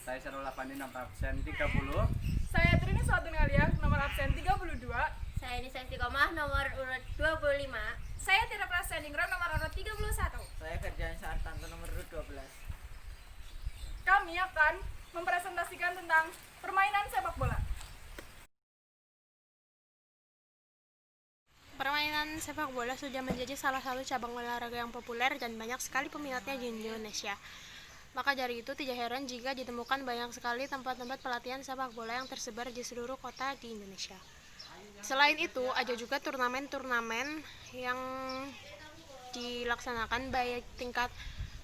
Saya Sarul Lapani nomor absen 30. Saya Trini Suatunalia nomor absen 32. Saya Nisa Istiqomah nomor urut 25. Saya Tira Praseningrat nomor urut 31. Saya Ferdian Sartanto nomor urut 12. Kami akan mempresentasikan tentang permainan sepak bola. Permainan sepak bola sudah menjadi salah satu cabang olahraga yang populer dan banyak sekali peminatnya di Indonesia. Maka dari itu tidak heran jika ditemukan banyak sekali tempat-tempat pelatihan sepak bola yang tersebar di seluruh kota di Indonesia. Selain itu, ada juga turnamen-turnamen yang dilaksanakan baik tingkat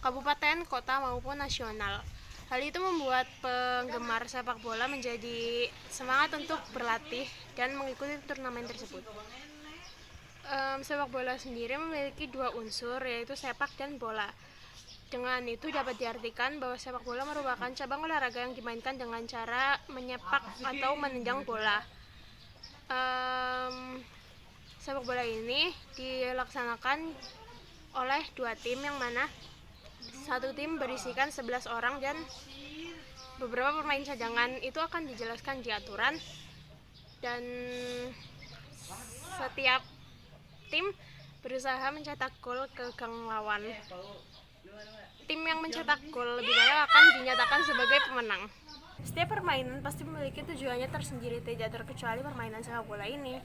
kabupaten, kota maupun nasional. Hal itu membuat penggemar sepak bola menjadi semangat untuk berlatih dan mengikuti turnamen tersebut. Sepak bola sendiri memiliki dua unsur, yaitu sepak dan bola. Dengan itu dapat diartikan bahwa sepak bola merupakan cabang olahraga yang dimainkan dengan cara menyepak atau menendang bola. Sepak bola ini dilaksanakan oleh dua tim, yang mana satu tim berisikan 11 orang dan beberapa pemain cadangan. Itu akan dijelaskan di aturan, dan setiap tim berusaha mencetak gol ke gawang lawan. Tim yang mencetak gol lebih banyak akan dinyatakan sebagai pemenang. Setiap permainan pasti memiliki tujuannya tersendiri, tidak terkecuali permainan sepak bola ini.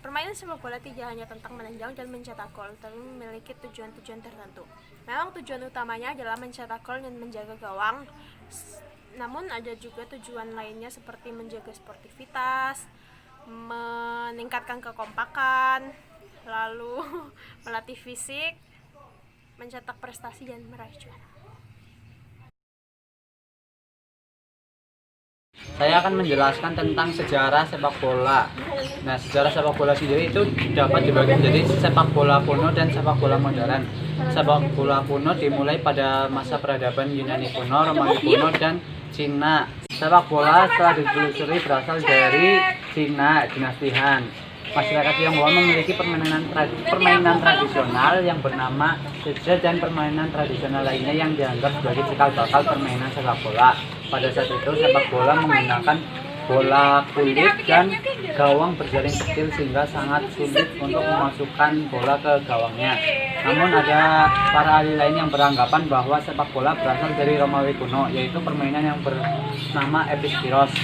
Permainan sepak bola tidak hanya tentang menendang dan mencetak gol, tapi memiliki tujuan-tujuan tertentu. Memang tujuan utamanya adalah mencetak gol dan menjaga gawang. Namun ada juga tujuan lainnya seperti menjaga sportivitas, meningkatkan kekompakan, lalu melatih fisik, mencetak prestasi, dan meraih juara. Saya akan menjelaskan tentang sejarah sepak bola. Nah, sejarah sepak bola sendiri itu dapat dibagi menjadi sepak bola kuno dan sepak bola modern. Sepak bola kuno dimulai pada masa peradaban Yunani kuno, Romawi kuno, dan Cina. Sepak bola setelah ditelusuri berasal dari Cina, dinasti Han. Masyarakat Tionghoa memiliki permainan tradisional yang bernama seja dan permainan tradisional lainnya yang dianggap sebagai cikal bakal permainan sepak bola. Pada saat itu sepak bola menggunakan bola kulit dan gawang berjaring kecil sehingga sangat sulit untuk memasukkan bola ke gawangnya. Namun ada para ahli lain yang beranggapan bahwa sepak bola berasal dari Romawi kuno, yaitu permainan yang bernama episkiros.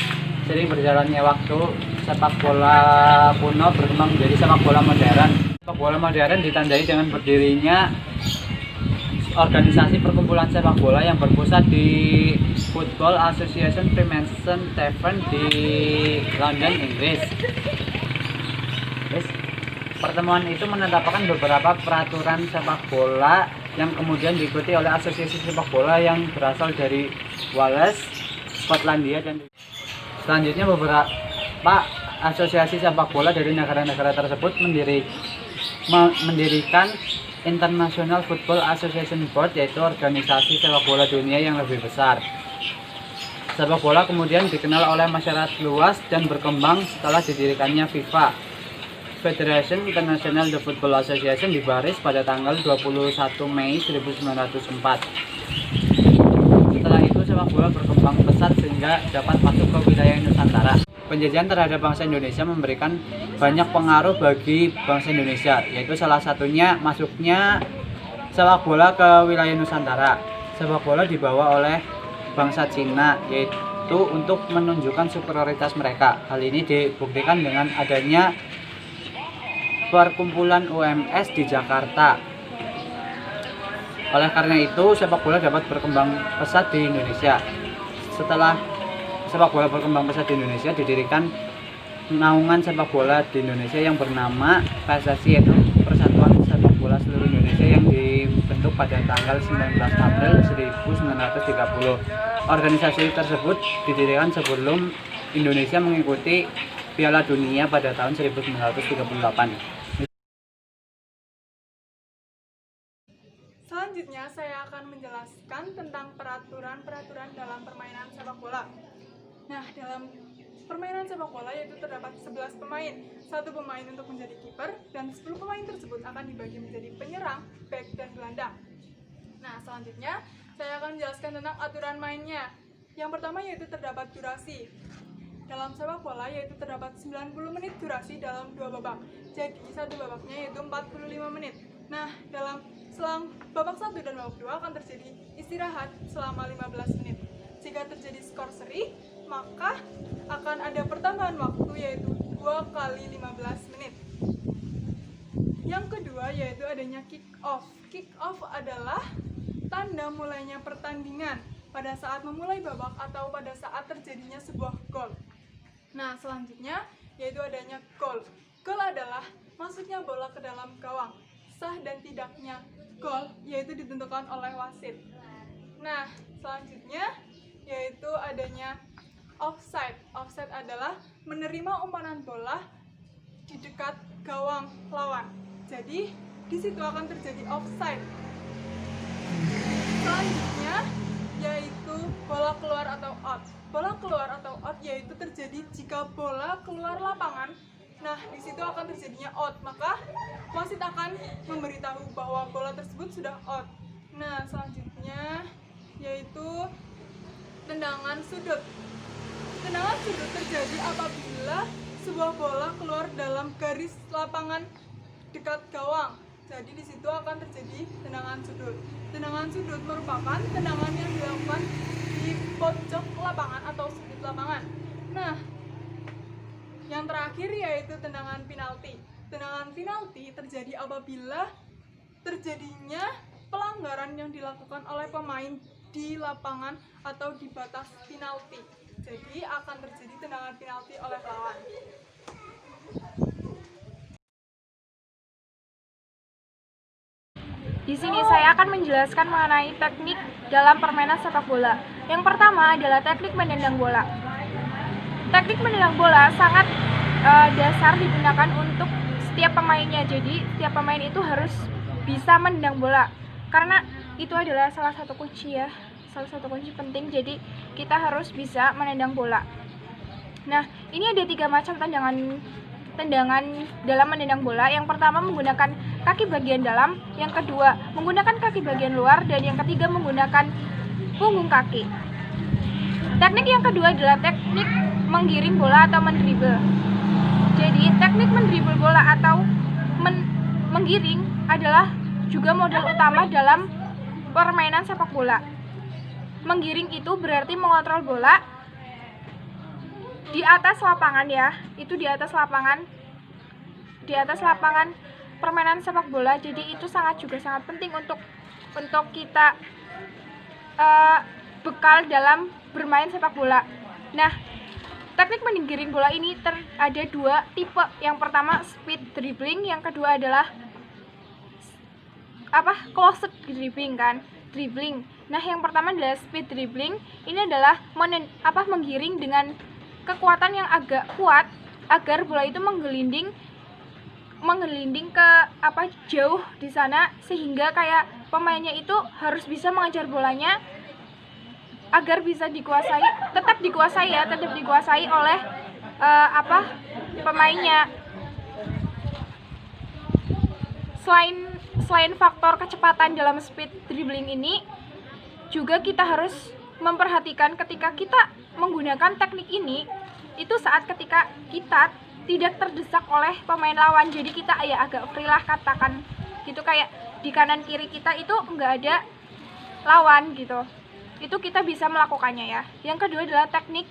Sering berjalannya waktu, sepak bola kuno berkembang menjadi sepak bola modern. Sepak bola modern ditandai dengan berdirinya organisasi perkumpulan sepak bola yang berpusat di Football Association Freemason Tavern di London, Inggris. Pertemuan itu menetapkan beberapa peraturan sepak bola yang kemudian diikuti oleh asosiasi sepak bola yang berasal dari Wales, Skotlandia, dan selanjutnya beberapa asosiasi sepak bola dari negara-negara tersebut mendirikan International Football Association Board, yaitu organisasi sepak bola dunia yang lebih besar. Sepak bola kemudian dikenal oleh masyarakat luas dan berkembang setelah didirikannya FIFA. Federation International The Football Association di Paris pada tanggal 21 Mei 1904. Setelah itu sepak bola berkembang pesat sehingga dapat masuk ke wilayah Nusantara. Penjajahan terhadap bangsa Indonesia memberikan banyak pengaruh bagi bangsa Indonesia, yaitu salah satunya masuknya sepak bola ke wilayah Nusantara. Sepak bola dibawa oleh bangsa Cina, yaitu untuk menunjukkan superioritas mereka. Hal ini dibuktikan dengan adanya perkumpulan UMS di Jakarta. Oleh karena itu, sepak bola dapat berkembang pesat di Indonesia. Setelah sepak bola berkembang pesat di Indonesia, didirikan naungan sepak bola di Indonesia yang bernama PSSI, yaitu Persatuan Sepak Bola Seluruh Indonesia, yang dibentuk pada tanggal 19 April 1930. Organisasi tersebut didirikan sebelum Indonesia mengikuti Piala Dunia pada tahun 1938. Selanjutnya saya akan menjelaskan tentang peraturan-peraturan dalam permainan sepak bola. Nah, dalam permainan sepak bola yaitu terdapat 11 pemain, 1 pemain untuk menjadi kiper, dan 10 pemain tersebut akan dibagi menjadi penyerang, bek, dan gelandang. Nah, selanjutnya saya akan menjelaskan tentang aturan mainnya. Yang pertama yaitu terdapat durasi. Dalam sepak bola yaitu terdapat 90 menit durasi dalam 2 babak. Jadi satu babaknya yaitu 45 menit. Nah, dalam selang babak 1 dan babak 2 akan terjadi istirahat selama 15 menit. Jika terjadi skor seri, maka akan ada pertambahan waktu yaitu 2 kali 15 menit. Yang kedua yaitu adanya kick off. Kick off adalah tanda mulainya pertandingan pada saat memulai babak atau pada saat terjadinya sebuah gol. Nah, selanjutnya yaitu adanya gol. Gol adalah masuknya bola ke dalam gawang. Sah dan tidaknya gol yaitu ditentukan oleh wasit. Nah, selanjutnya yaitu adanya offside. Offside adalah menerima umpan bola di dekat gawang lawan. Jadi, di situ akan terjadi offside. Selanjutnya yaitu bola keluar atau out. Bola keluar atau out yaitu terjadi jika bola keluar lapangan. Nah, di situ akan terjadinya out, maka wasit akan memberitahu bahwa bola tersebut sudah out. Nah, selanjutnya yaitu tendangan sudut. Tendangan sudut terjadi apabila sebuah bola keluar dalam garis lapangan dekat gawang. Jadi di situ akan terjadi tendangan sudut. Tendangan sudut merupakan tendangan yang dilakukan di pojok lapangan atau sudut lapangan. Nah, yang terakhir yaitu tendangan penalti. Tendangan penalti terjadi apabila terjadinya pelanggaran yang dilakukan oleh pemain di lapangan atau di batas penalti. Jadi akan terjadi tendangan penalti oleh lawan. Di sini saya akan menjelaskan mengenai teknik dalam permainan sepak bola. Yang pertama adalah teknik menendang bola. Teknik menendang bola sangat dasar digunakan untuk setiap pemainnya. Jadi setiap pemain itu harus bisa menendang bola. Karena itu adalah salah satu kunci ya, salah satu kunci penting. Jadi kita harus bisa menendang bola. Nah, ini ada 3 macam tendangan dalam menendang bola. Yang pertama menggunakan kaki bagian dalam, yang kedua menggunakan kaki bagian luar, dan yang ketiga menggunakan punggung kaki. Teknik yang kedua adalah teknik menggiring bola atau mendribble. Jadi teknik mendribble bola atau menggiring adalah juga modal utama dalam permainan sepak bola. Menggiring itu berarti mengontrol bola di atas lapangan ya, itu di atas lapangan permainan sepak bola. Jadi itu sangat penting untuk kita bekal dalam bermain sepak bola. Nah, teknik menggiring bola ini ada 2 tipe. Yang pertama speed dribbling, yang kedua adalah closed dribbling dribbling. Nah, yang pertama adalah speed dribbling. Ini adalah menggiring dengan kekuatan yang agak kuat agar bola itu menggelinding ke jauh di sana, sehingga kayak pemainnya itu harus bisa mengejar bolanya agar bisa tetap dikuasai oleh pemainnya. Selain faktor kecepatan dalam speed dribbling ini, juga kita harus memperhatikan ketika kita menggunakan teknik ini, itu saat ketika kita tidak terdesak oleh pemain lawan. Jadi kita ya agak free lah, katakan gitu, kayak di kanan kiri kita itu nggak ada lawan gitu. Itu kita bisa melakukannya ya. Yang kedua adalah teknik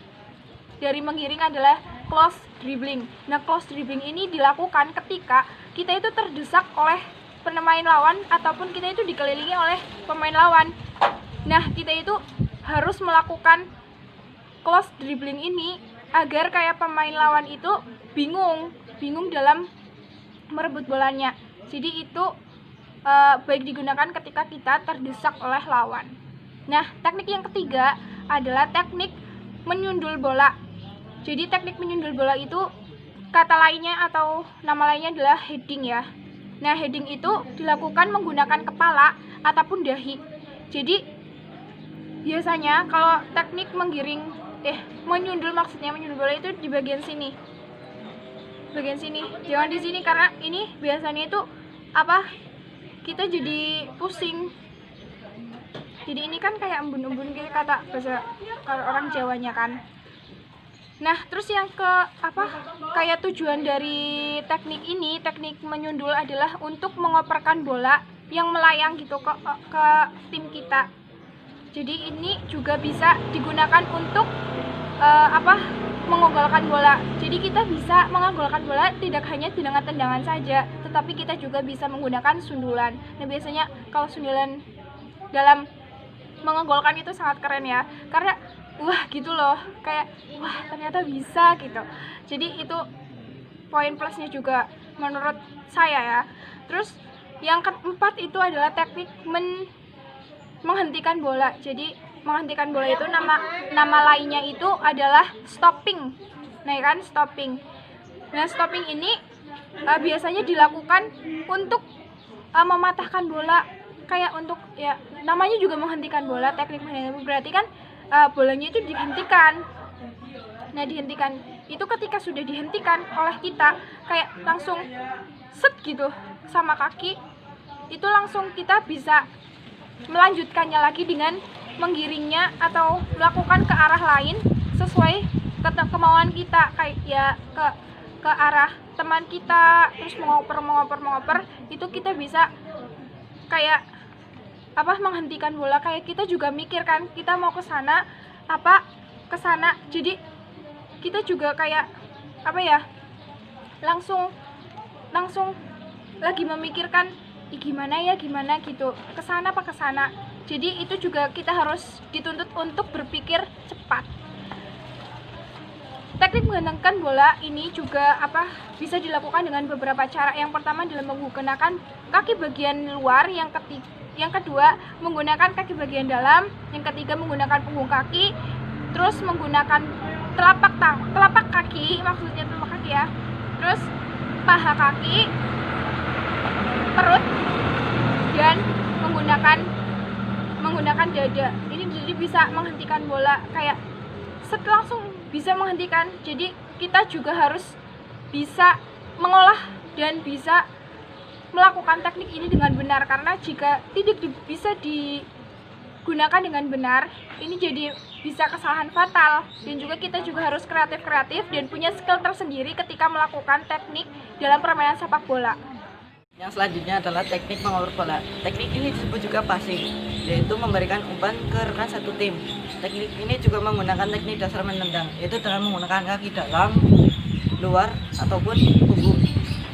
dari menggiring adalah close dribbling. Nah, close dribbling ini dilakukan ketika kita itu terdesak oleh pemain lawan ataupun kita itu dikelilingi oleh pemain lawan. Nah, kita itu harus melakukan close dribbling ini agar kayak pemain lawan itu bingung dalam merebut bolanya. Jadi itu baik digunakan ketika kita terdesak oleh lawan. Nah, teknik yang ketiga adalah teknik menyundul bola. Jadi teknik menyundul bola itu kata lainnya atau nama lainnya adalah heading ya. Nah, heading itu dilakukan menggunakan kepala ataupun dahi. Jadi biasanya kalau teknik menyundul bola itu di bagian sini. Jangan di sini, karena ini biasanya itu kita jadi pusing. Jadi ini kan kayak embun-embun gitu kata bahasa kalau orang Jawanya kan. Nah, terus yang ke kayak tujuan dari teknik menyundul adalah untuk mengoperkan bola yang melayang gitu ke tim kita. Jadi ini juga bisa digunakan untuk menggolkan bola. Jadi kita bisa menggolkan bola tidak hanya dengan tendangan saja, tetapi kita juga bisa menggunakan sundulan. Nah, biasanya kalau sundulan dalam menggolkan itu sangat keren ya, karena wah gitu loh, kayak wah ternyata bisa gitu. Jadi itu poin plusnya juga menurut saya ya. Terus yang keempat itu adalah teknik menghentikan bola. Jadi menghentikan bola itu nama lainnya itu adalah stopping. Nah kan, stopping. Nah, stopping ini biasanya dilakukan untuk mematahkan bola, kayak untuk ya namanya juga menghentikan bola. Teknik menghentikan berarti kan bolanya itu dihentikan. Nah, dihentikan itu ketika sudah dihentikan oleh kita, kayak langsung set gitu sama kaki, itu langsung kita bisa melanjutkannya lagi dengan menggiringnya atau melakukan ke arah lain sesuai kemauan kita, kayak ya ke arah teman kita, terus mengoper itu kita bisa kayak menghentikan bola. Kayak kita juga mikir kan kita mau ke sana ke sana, jadi kita juga kayak langsung lagi memikirkan gimana gitu, ke sana. Jadi itu juga kita harus dituntut untuk berpikir cepat. Teknik menghentikan bola ini juga bisa dilakukan dengan beberapa cara. Yang pertama adalah menggunakan kaki bagian luar, yang kedua menggunakan kaki bagian dalam, yang ketiga menggunakan punggung kaki, terus menggunakan telapak kaki, maksudnya telapak kaki ya, terus paha kaki, perut, dan menggunakan dada. Ini jadi bisa menghentikan bola, kayak langsung bisa menghentikan. Jadi kita juga harus bisa mengolah dan bisa melakukan teknik ini dengan benar, karena jika tidak bisa digunakan dengan benar, ini jadi bisa kesalahan fatal. Dan juga kita juga harus kreatif dan punya skill tersendiri ketika melakukan teknik dalam permainan sepak bola. Yang selanjutnya adalah teknik mengoper bola. Teknik ini disebut juga passing, yaitu memberikan umpan ke rekan satu tim. Teknik ini juga menggunakan teknik dasar menendang, yaitu dengan menggunakan kaki dalam, luar, ataupun punggung.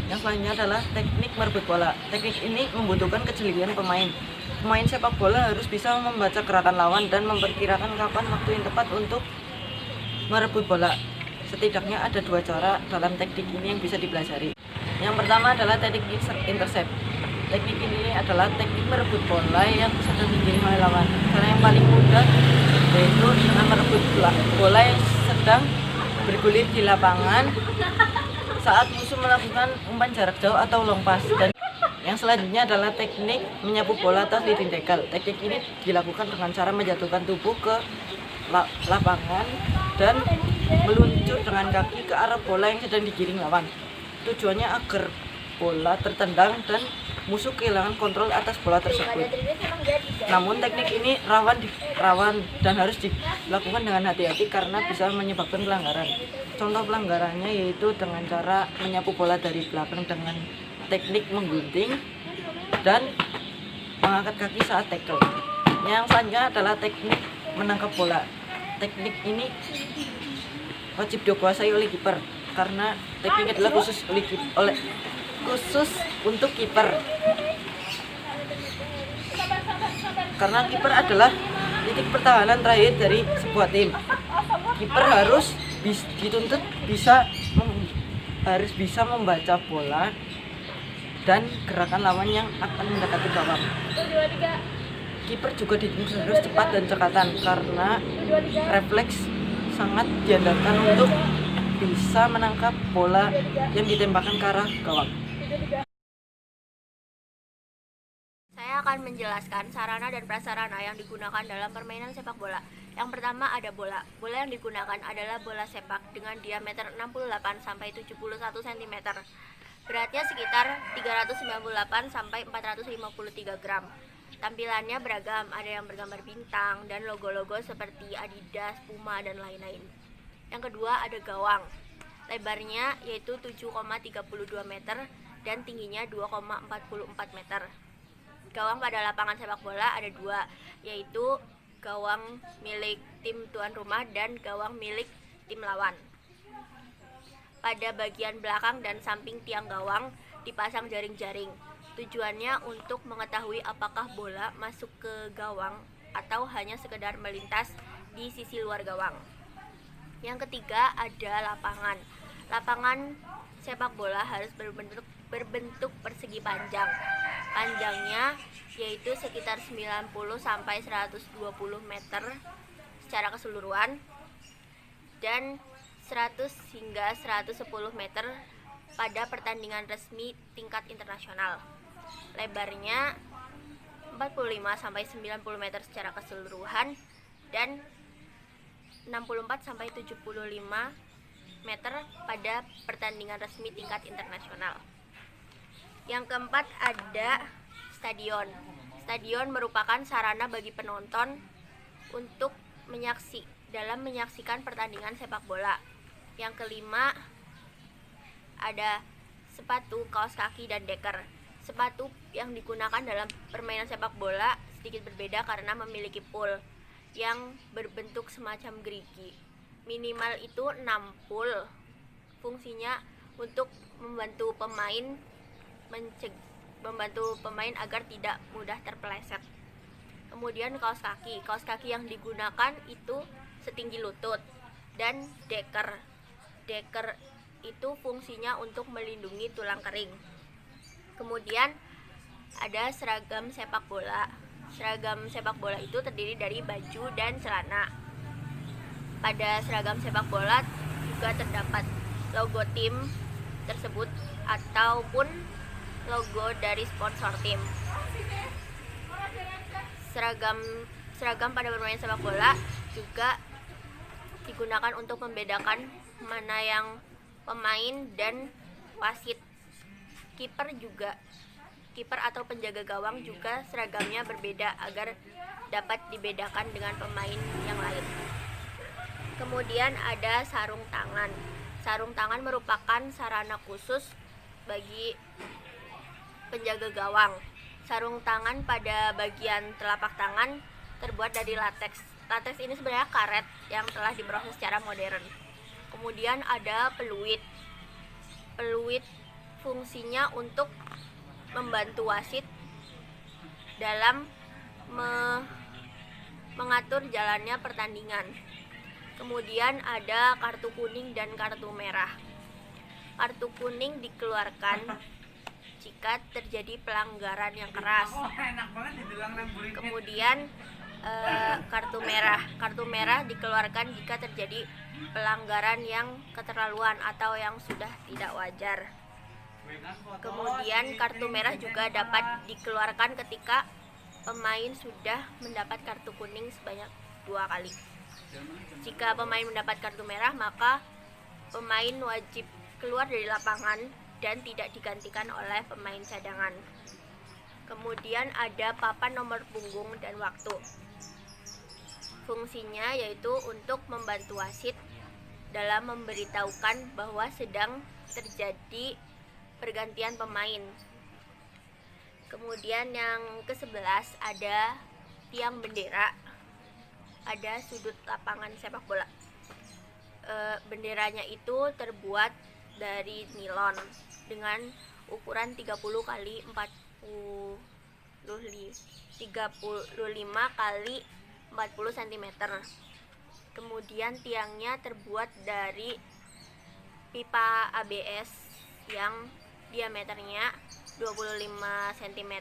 Yang selanjutnya adalah teknik merebut bola. Teknik ini membutuhkan kejelian pemain. Pemain sepak bola harus bisa membaca gerakan lawan dan memperkirakan kapan waktu yang tepat untuk merebut bola. Setidaknya ada 2 cara dalam teknik ini yang bisa dipelajari. Yang pertama adalah teknik intercept. Teknik ini adalah teknik merebut bola yang sedang digiring oleh lawan. Cara yang paling mudah yaitu dengan merebut bola yang sedang bergulir di lapangan saat musuh melakukan umpan jarak jauh atau long pass. Dan yang selanjutnya adalah teknik menyapu bola atau leading tackle. Teknik ini dilakukan dengan cara menjatuhkan tubuh ke lapangan dan meluncur dengan kaki ke arah bola yang sedang digiring lawan. Tujuannya agar bola tertendang dan musuh kehilangan kontrol atas bola tersebut. Namun teknik ini rawan dan harus dilakukan dengan hati-hati karena bisa menyebabkan pelanggaran. Contoh pelanggarannya yaitu dengan cara menyapu bola dari belakang dengan teknik menggunting dan mengangkat kaki saat tackle. Yang selanjutnya adalah teknik menangkap bola. Teknik ini wajib dikuasai oleh kiper karena teknik adalah khusus untuk kiper. Karena kiper adalah titik pertahanan terakhir dari sebuah tim. Kiper harus dituntut harus bisa membaca bola dan gerakan lawan yang akan mendekati gawang. Kiper juga dituntut harus cepat dan cekatan karena refleks sangat diandalkan untuk bisa menangkap bola yang ditembakkan ke arah gawang. Saya akan menjelaskan sarana dan prasarana yang digunakan dalam permainan sepak bola. Yang pertama ada bola. Bola yang digunakan adalah bola sepak dengan diameter 68 sampai 71 cm. Beratnya sekitar 398 sampai 453 gram. Tampilannya beragam, ada yang bergambar bintang dan logo-logo seperti Adidas, Puma, dan lain-lain. Yang kedua ada gawang. Lebarnya yaitu 7,32 meter dan tingginya 2,44 meter. Gawang pada lapangan sepak bola ada dua, yaitu gawang milik tim tuan rumah dan gawang milik tim lawan. Pada bagian belakang dan samping tiang gawang dipasang jaring-jaring. Tujuannya untuk mengetahui apakah bola masuk ke gawang atau hanya sekedar melintas di sisi luar gawang. Yang ketiga ada lapangan. Lapangan sepak bola harus berbentuk persegi panjang. Panjangnya yaitu sekitar 90 sampai 120 meter secara keseluruhan dan 100 hingga 110 meter pada pertandingan resmi tingkat internasional. Lebarnya 45 sampai 90 meter secara keseluruhan dan 64 sampai 75 meter pada pertandingan resmi tingkat internasional. Yang keempat ada stadion. Stadion merupakan sarana bagi penonton untuk menyaksikan pertandingan sepak bola. Yang kelima ada sepatu, kaos kaki, dan deker. Sepatu yang digunakan dalam permainan sepak bola sedikit berbeda karena memiliki pul yang berbentuk semacam gerigi. Minimal itu 6 pul. Fungsinya untuk membantu pemain agar tidak mudah terpeleset. Kemudian kaos kaki yang digunakan itu setinggi lutut. Dan deker itu fungsinya untuk melindungi tulang kering. Kemudian ada seragam sepak bola. Seragam sepak bola itu terdiri dari baju dan celana. Pada seragam sepak bola juga terdapat logo tim tersebut ataupun logo dari sponsor tim. Seragam pada bermain sepak bola juga digunakan untuk membedakan mana yang pemain dan wasit. Kiper atau penjaga gawang juga seragamnya berbeda agar dapat dibedakan dengan pemain yang lain. Kemudian ada sarung tangan. Sarung tangan merupakan sarana khusus bagi penjaga gawang. Sarung tangan pada bagian telapak tangan terbuat dari lateks. Lateks ini sebenarnya karet yang telah diproses secara modern. Kemudian ada peluit. Peluit fungsinya untuk membantu wasit dalam mengatur jalannya pertandingan. Kemudian ada kartu kuning dan kartu merah. Kartu kuning dikeluarkan jika terjadi pelanggaran yang keras. Kemudian kartu merah dikeluarkan jika terjadi pelanggaran yang keterlaluan atau yang sudah tidak wajar. Kemudian kartu merah juga dapat dikeluarkan ketika pemain sudah mendapat kartu kuning sebanyak 2 kali. Jika pemain mendapat kartu merah, maka pemain wajib keluar dari lapangan dan tidak digantikan oleh pemain cadangan. Kemudian ada papan nomor punggung dan waktu. Fungsinya yaitu untuk membantu wasit dalam memberitahukan bahwa sedang terjadi pergantian pemain. Kemudian yang ke-11 ada tiang bendera. Ada sudut lapangan sepak bola. Benderanya itu terbuat dari nilon dengan ukuran 30 kali 45 kali 40 cm. Kemudian tiangnya terbuat dari pipa ABS yang diameternya 25 cm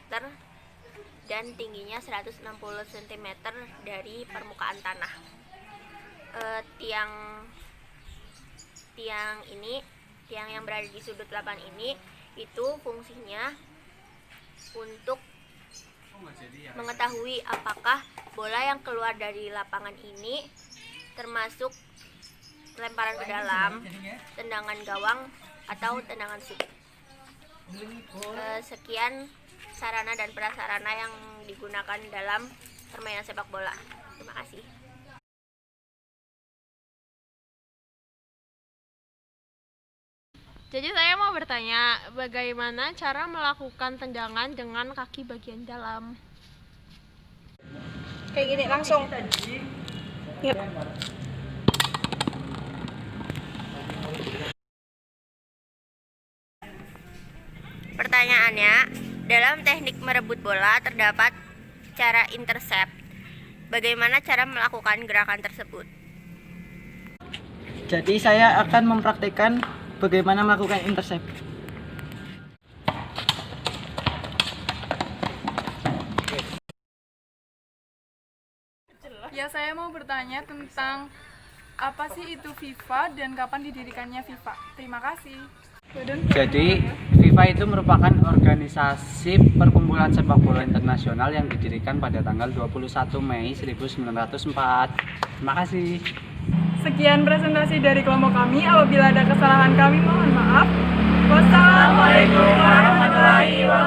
dan tingginya 160 cm dari permukaan tanah. Tiang yang berada di sudut lapangan ini itu fungsinya untuk mengetahui apakah bola yang keluar dari lapangan ini termasuk lemparan ke dalam, tendangan gawang, atau tendangan sudut. Sekian sarana dan prasarana yang digunakan dalam permainan sepak bola. Terima kasih. Jadi saya mau bertanya, bagaimana cara melakukan tendangan dengan kaki bagian dalam? Kayak gini langsung. Pertanyaannya, dalam teknik merebut bola terdapat cara intercept. Bagaimana cara melakukan gerakan tersebut? Jadi saya akan mempraktikkan bagaimana melakukan intercept. Ya, saya mau bertanya tentang apa sih itu FIFA dan kapan didirikannya FIFA. Terima kasih. Jadi FIFA itu merupakan organisasi perkumpulan sepak bola internasional yang didirikan pada tanggal 21 Mei 1904. Terima kasih. Sekian presentasi dari kelompok kami. Apabila ada kesalahan kami mohon maaf. Wassalamualaikum warahmatullahi wabarakatuh.